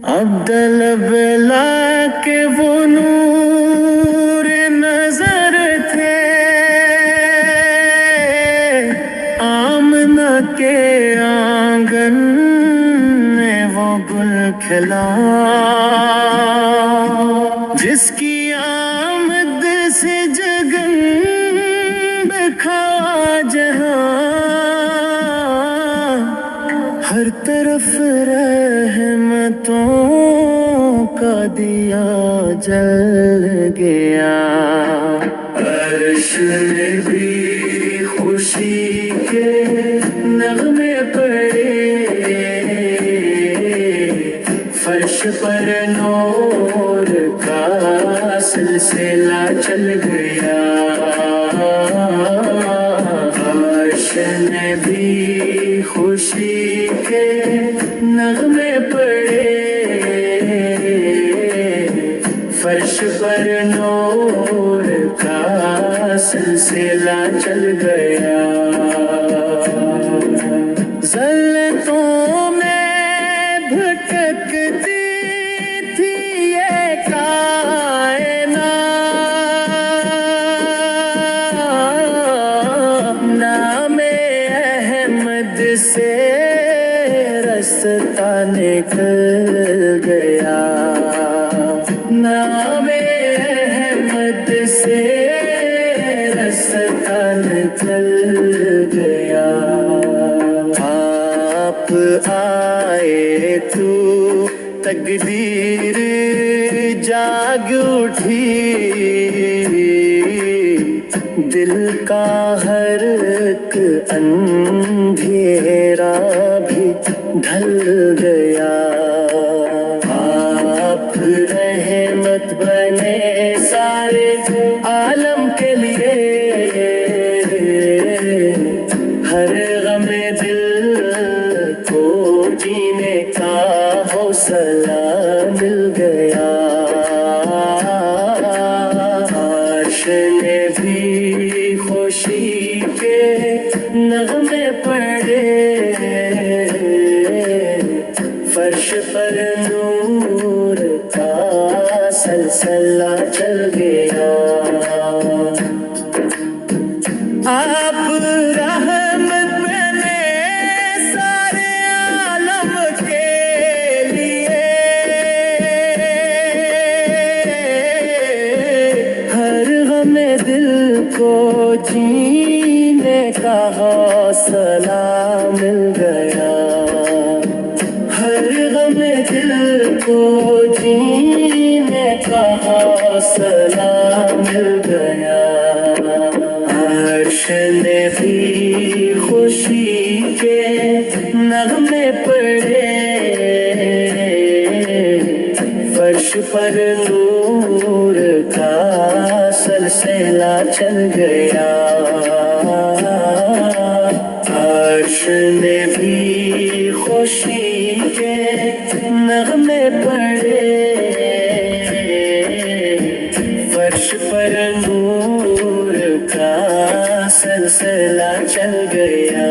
عبدالبلا کے وہ نور نظر تھے، آمنہ کے آنگن میں وہ گل کھلا، جس کی آمد سے جگن بکھا جہاں، ہر طرف رحمتوں کا دیا جل گیا۔ عرش میں بھی خوشی کے نغمے پڑے، فرش پر نور کا سلسلہ چل گیا۔ عرش میں بھی خوشی کے نغمے پڑے، فرش پر نور کا سلسلہ چل گیا۔ ذلتوں میں بھٹکتی تھی یہ کائنات، نام احمد سے رستہ نکل گیا، نام احمد سے رستہ نکل گیا۔ آپ آئے تو تقدیر جاگ اٹھی، دل کا ہر ایک اندھیرا بھی ڈھل گیا۔ آپ رحمت بنے سارے عالم کے لیے، ہر غم دل کو جینے کا حوصلہ مل گیا۔ عرش نے بھی خوشی کے نغمے پڑے، فرش پر نور کا سلسلہ چل گیا۔ آپ رحمت بنے سارے عالم کے لیے، ہر غم دل کو جینے کا حوصلہ مل گیا، ہر غم دل کو جینے کا حوصلہ مل گیا۔ عرش نے بھی خوشی کے نغمے پڑے، فرش پر نور کا سلسلہ چل گیا۔ عرش نے بھی خوشی کے نغمے پڑے، فرش پر نور کا سلسلہ چل گیا۔